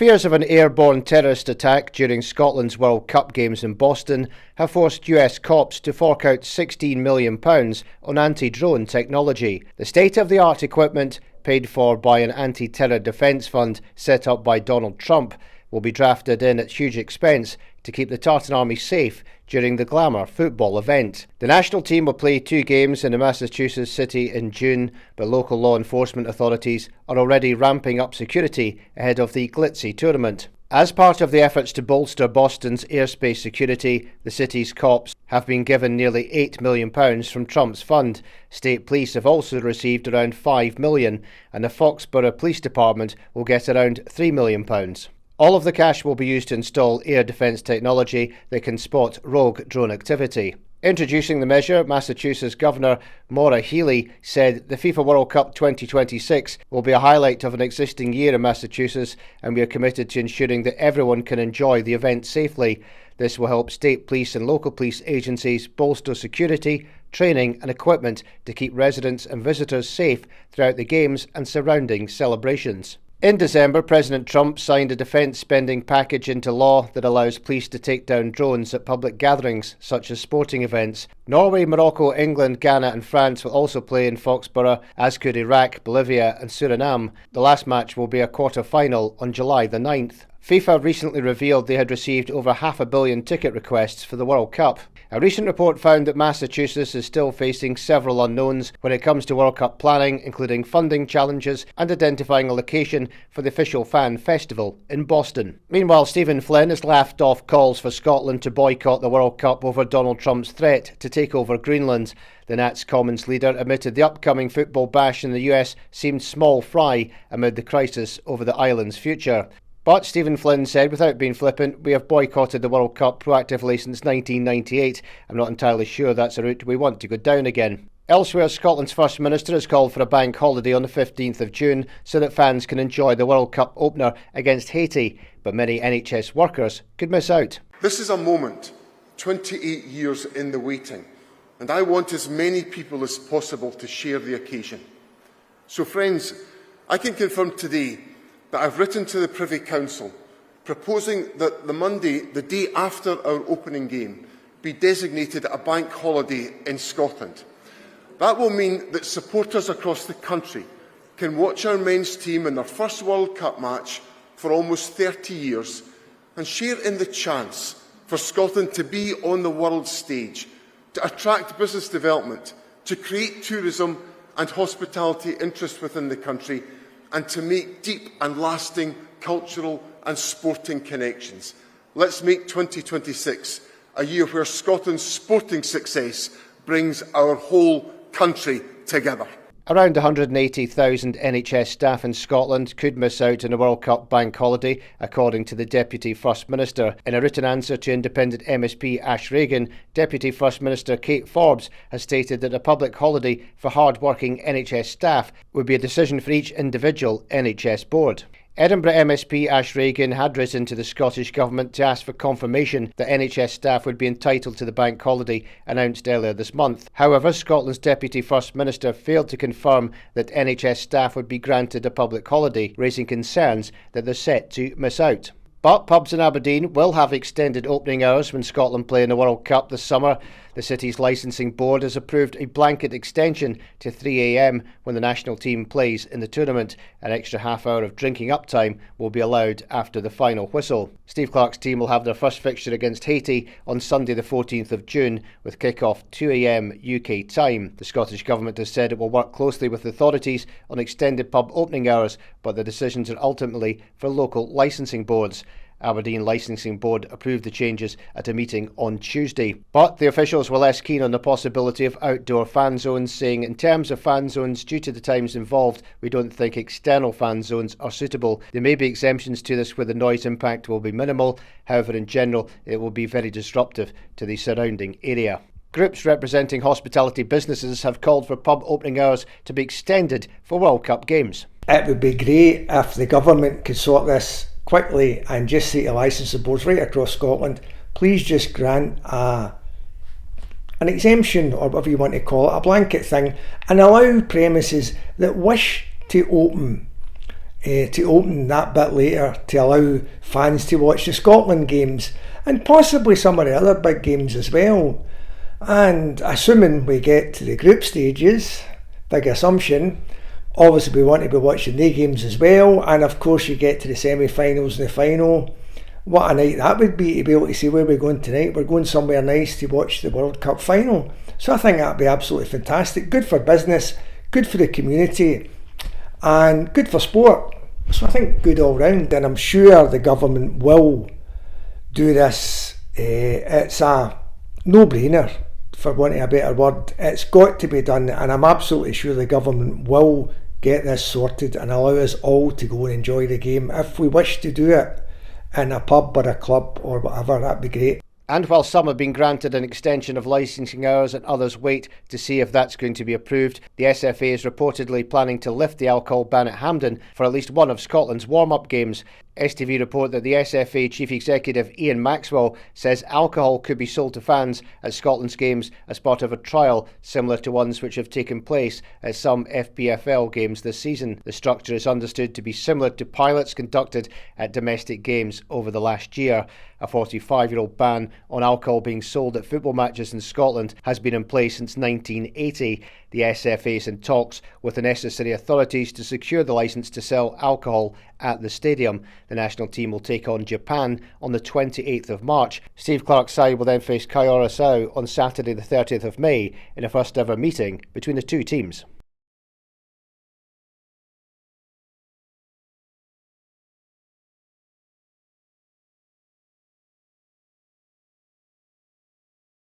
Fears of an airborne terrorist attack during Scotland's World Cup games in Boston have forced US cops to fork out £16 million on anti-drone technology. The state-of-the-art equipment, paid for by an anti-terror defence fund set up by Donald Trump, will be drafted in at huge expense to keep the Tartan Army safe during the Glamour football event. The national team will play 2 games in a Massachusetts city in June, but local law enforcement authorities are already ramping up security ahead of the glitzy tournament. As part of the efforts to bolster Boston's airspace security, the city's cops have been given nearly £8 million from Trump's fund. State police have also received around £5 million, and the Foxborough Police Department will get around £3 million. All of the cash will be used to install air defence technology that can spot rogue drone activity. Introducing the measure, Massachusetts Governor Maura Healey said the FIFA World Cup 2026 will be a highlight of an existing year in Massachusetts, and we are committed to ensuring that everyone can enjoy the event safely. This will help state police and local police agencies bolster security, training and equipment to keep residents and visitors safe throughout the games and surrounding celebrations. In December, President Trump signed a defence spending package into law that allows police to take down drones at public gatherings, such as sporting events. Norway, Morocco, England, Ghana and France will also play in Foxborough, as could Iraq, Bolivia and Suriname. The last match will be a quarter-final on July the 9th. FIFA recently revealed they had received over 500 million ticket requests for the World Cup. A recent report found that Massachusetts is still facing several unknowns when it comes to World Cup planning, including funding challenges and identifying a location for the official fan festival in Boston. Meanwhile, Stephen Flynn has laughed off calls for Scotland to boycott the World Cup over Donald Trump's threat to take over Greenland. The Nats Commons leader admitted the upcoming football bash in the US seemed small fry amid the crisis over the island's future. But Stephen Flynn said, without being flippant, we have boycotted the World Cup proactively since 1998. I'm not entirely sure that's a route we want to go down again. Elsewhere, Scotland's First Minister has called for a bank holiday on the 15th of June so that fans can enjoy the World Cup opener against Haiti, but many NHS workers could miss out. This is a moment, 28 years in the waiting, and I want as many people as possible to share the occasion. So friends, I can confirm today that I've written to the Privy Council proposing that the Monday, the day after our opening game, be designated a bank holiday in Scotland. That will mean that supporters across the country can watch our men's team in their first World Cup match for almost 30 years and share in the chance for Scotland to be on the world stage, to attract business development, to create tourism and hospitality interest within the country, and to make deep and lasting cultural and sporting connections. Let's make 2026 a year where Scotland's sporting success brings our whole country together. Around 180,000 NHS staff in Scotland could miss out on a World Cup bank holiday, according to the Deputy First Minister. In a written answer to independent MSP Ash Regan, Deputy First Minister Kate Forbes has stated that a public holiday for hard-working NHS staff would be a decision for each individual NHS board. Edinburgh MSP Ash Regan had written to the Scottish Government to ask for confirmation that NHS staff would be entitled to the bank holiday announced earlier this month. However, Scotland's Deputy First Minister failed to confirm that NHS staff would be granted a public holiday, raising concerns that they're set to miss out. But pubs in Aberdeen will have extended opening hours when Scotland play in the World Cup this summer. The city's licensing board has approved a blanket extension to 3 a.m. when the national team plays in the tournament. An extra half hour of drinking uptime will be allowed after the final whistle. Steve Clarke's team will have their first fixture against Haiti on Sunday the 14th of June with kick-off 2 a.m. UK time. The Scottish Government has said it will work closely with authorities on extended pub opening hours, but the decisions are ultimately for local licensing boards. Aberdeen Licensing Board approved the changes at a meeting on Tuesday. But the officials were less keen on the possibility of outdoor fan zones, saying in terms of fan zones, due to the times involved, we don't think external fan zones are suitable. There may be exemptions to this where the noise impact will be minimal. However, in general, it will be very disruptive to the surrounding area. Groups representing hospitality businesses have called for pub opening hours to be extended for World Cup games. It would be great if the government could sort this quickly and just say to licensing boards right across Scotland, please just grant an exemption, or whatever you want to call it, a blanket thing, and allow premises that wish to open to open that bit later to allow fans to watch the Scotland games and possibly some of the other big games as well. And assuming we get to the group stages, big assumption, obviously we want to be watching the games as well, and of course you get to the semi-finals and the final. What a night that would be able to see where we're going tonight. We're going somewhere nice to watch the World Cup final. So I think that'd be absolutely fantastic. Good for business, good for the community, and good for sport. So I think good all round, and I'm sure the government will do this. It's a no-brainer, for wanting a better word. It's got to be done, and I'm absolutely sure the government will get this sorted and allow us all to go and enjoy the game. If we wish to do it in a pub or a club or whatever, that'd be great. And while some have been granted an extension of licensing hours and others wait to see if that's going to be approved, the SFA is reportedly planning to lift the alcohol ban at Hampden for at least one of Scotland's warm-up games. STV report that the SFA Chief Executive Ian Maxwell says alcohol could be sold to fans at Scotland's games as part of a trial similar to ones which have taken place at some FPFL games this season. The structure is understood to be similar to pilots conducted at domestic games over the last year. A 45-year-old ban on alcohol being sold at football matches in Scotland has been in place since 1980. The SFA is in talks with the necessary authorities to secure the licence to sell alcohol at the stadium. The national team will take on Japan on the 28th of March. Steve Clarke's side will then face Kyorasau on Saturday the 30th of May in a first ever meeting between the two teams.